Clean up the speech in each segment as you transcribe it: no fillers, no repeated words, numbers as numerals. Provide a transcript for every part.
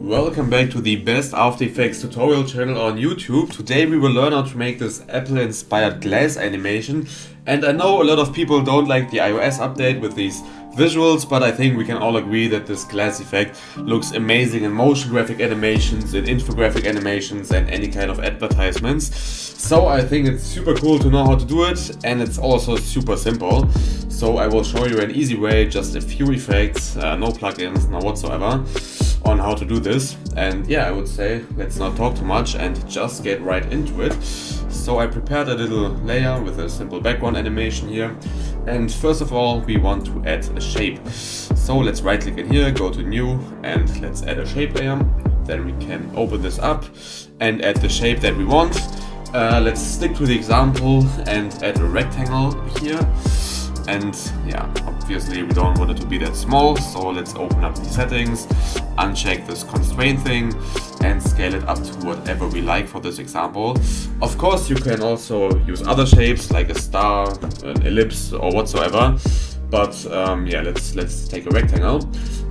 Welcome back to the best After Effects tutorial channel on YouTube. Today we will learn how to make this Apple-inspired glass animation. And I know a lot of people don't like the iOS update with these visuals, but I think we can all agree that this glass effect looks amazing in motion graphic animations, in infographic animations and any kind of advertisements. So I think it's super cool to know how to do it, and it's also super simple. So I will show you an easy way, just a few effects, no plugins, no whatsoever, on how to do this. And yeah, I would say let's not talk too much and just get right into it. So I prepared a little layer with a simple background animation here, and first of all we want to add a shape. So let's right click in here, go to new, and let's add a shape layer. Then we can open this up and add the shape that we want. Let's stick to the example and add a rectangle here. And yeah, obviously we don't want it to be that small, so let's open up the settings, uncheck this constraint thing and scale it up to whatever we like for this example. Of course you can also use other shapes like a star, an ellipse or whatsoever, but yeah, let's take a rectangle.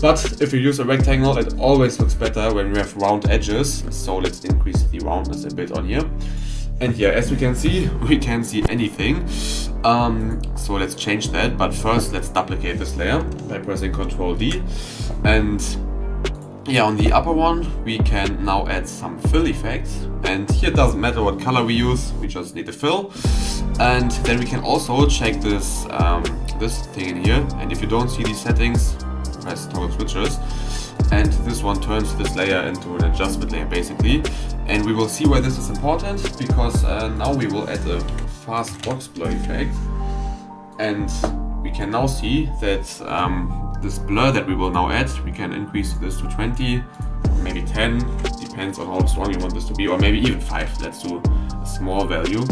But if you use a rectangle, it always looks better when we have round edges, so let's increase the roundness a bit on here. And yeah, as we can see anything. So let's change that, but first let's duplicate this layer by pressing Ctrl D. And yeah, on the upper one we can now add some fill effects, and here it doesn't matter what color we use, we just need a fill. And then we can also check this this thing in here, and if you don't see these settings, press toggle switches, and this one turns this layer into an adjustment layer basically. And we will see why this is important, because now we will add a fast box blur effect, and we can now see that this blur that we will now add, we can increase this to 20, maybe 10, depends on how strong you want this to be, or maybe even 5, let's do a small value,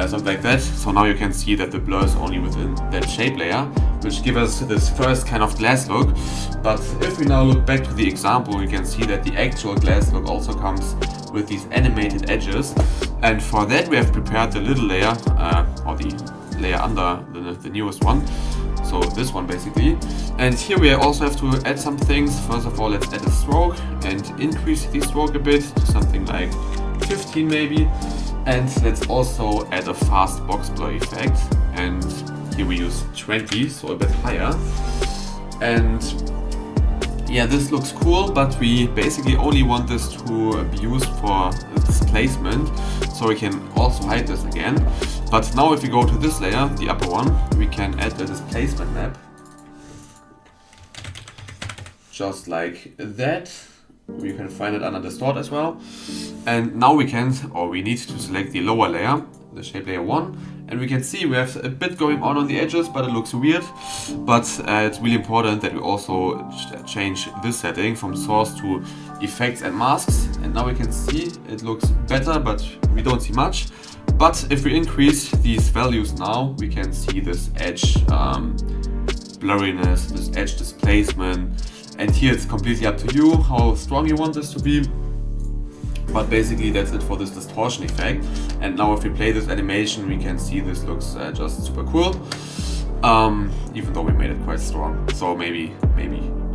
something like that. So now you can see that the blur is only within that shape layer, which gives us this first kind of glass look. But if we now look back to the example, we can see that the actual glass look also comes with these animated edges, and for that we have prepared the little layer, or the layer under the newest one, so this one basically. And here we also have to add some things. First of all, let's add a stroke and increase the stroke a bit to something like 15 maybe, and let's also add a fast box blur effect, and here we use 20, so a bit higher. And yeah, this looks cool, but we basically only want this to be used for displacement, so we can also hide this again. But now if we go to this layer, the upper one, we can add a displacement map, just like that. You can find it under distort as well. And now we need to select the lower layer, the shape layer 1, and we can see we have a bit going on the edges, but it looks weird. But it's really important that we also change this setting from source to effects and masks, and now we can see it looks better, but we don't see much. But if we increase these values now, we can see this edge blurriness, this edge displacement, and here it's completely up to you how strong you want this to be. But basically that's it for this distortion effect. And now if we play this animation, we can see this looks just super cool, even though we made it quite strong. So maybe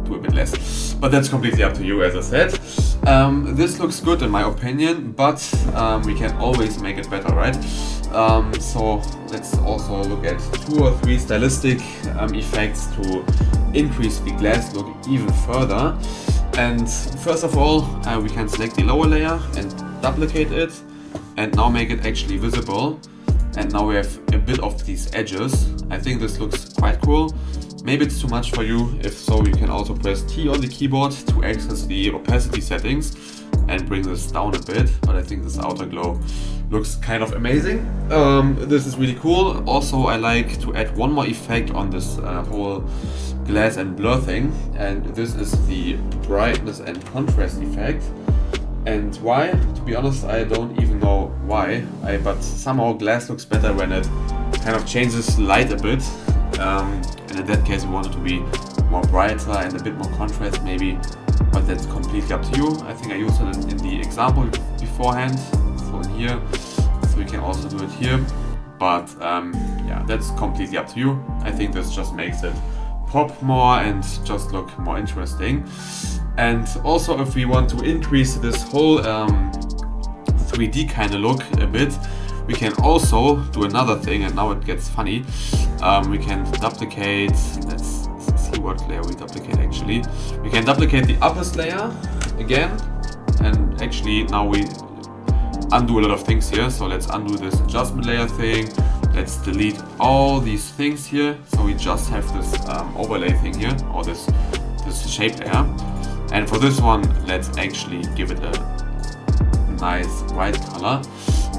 do a bit less, but that's completely up to you, as I said. This looks good in my opinion, but we can always make it better, right? So let's also look at 2 or 3 stylistic effects to increase the glass look even further. And first of all, we can select the lower layer and duplicate it, and now make it actually visible. And now we have a bit of these edges. I think this looks quite cool. Maybe it's too much for you. If so, you can also press T on the keyboard to access the opacity settings and bring this down a bit. But I think this outer glow looks kind of amazing. This is really cool. Also, I like to add one more effect on this whole glass and blur thing, and this is the brightness and contrast effect. And why? To be honest, I don't even know why, but somehow glass looks better when it kind of changes light a bit. And in that case we want it to be more brighter and a bit more contrast maybe, but that's completely up to you. I think I used it in the example beforehand, so in here, so we can also do it here. But yeah, that's completely up to you. I think this just makes it pop more and just look more interesting. And also, if we want to increase this whole 3D kind of look a bit, we can also do another thing, and now it gets funny. We can duplicate, let's see what layer we duplicate actually. We can duplicate the upper layer again, and actually now we undo a lot of things here. So let's undo this adjustment layer thing. Let's delete all these things here. So we just have this overlay thing here, or this shape layer. And for this one, let's actually give it a nice white color.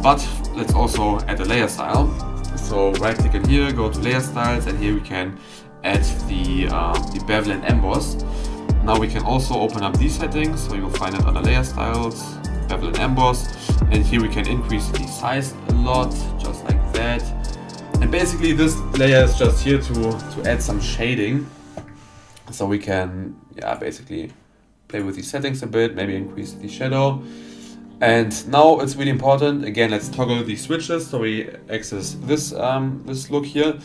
But let's also add a layer style. So right click in here, go to layer styles, and here we can add the bevel and emboss. Now we can also open up these settings, so you'll find it under layer styles, bevel and emboss, and here we can increase the size a lot, just like that. And basically this layer is just here to add some shading, so we can basically play with these settings a bit, maybe increase the shadow. And now it's really important, again, let's toggle the switches, so we access this this look here,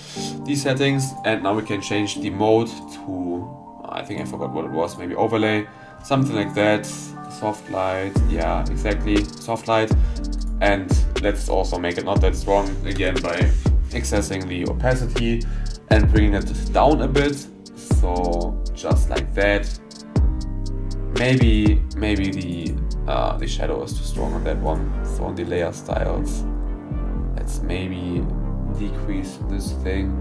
these settings, and now we can change the mode to, I think I forgot what it was, maybe overlay, something like that, soft light, yeah, exactly, soft light. And let's also make it not that strong, again, by accessing the opacity and bringing it down a bit, so just like that. Maybe the shadow is too strong on that one, so on the layer styles, let's maybe decrease this thing.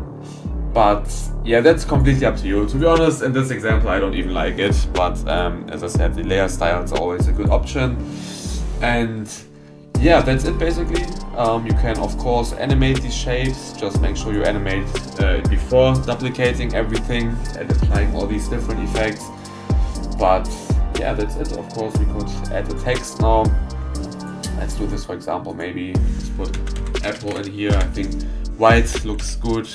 But yeah, that's completely up to you. To be honest, in this example, I don't even like it. But as I said, the layer styles are always a good option. And yeah, that's it basically. You can of course animate these shapes. Just make sure you animate it before duplicating everything and applying all these different effects. But yeah, that's it. Of course, we could add the text now. Let's do this, for example. Maybe let's put Apple in here. I think white looks good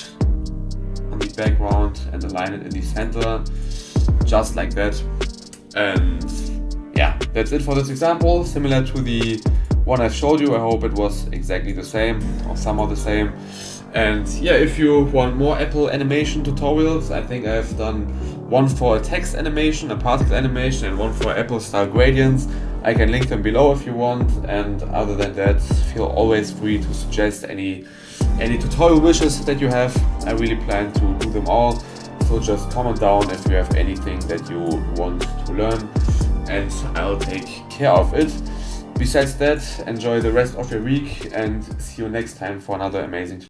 on the background, and align it in the center, just like that. And yeah, that's it for this example. Similar to the one I've showed you. I hope it was exactly the same, or somehow the same. And yeah, if you want more Apple animation tutorials, I think I've done one for a text animation, a particle animation, and one for Apple style gradients. I can link them below if you want. And other than that, feel always free to suggest any tutorial wishes that you have. I really plan to do them all. So just comment down if you have anything that you want to learn, and I'll take care of it. Besides that, enjoy the rest of your week, and see you next time for another amazing tutorial.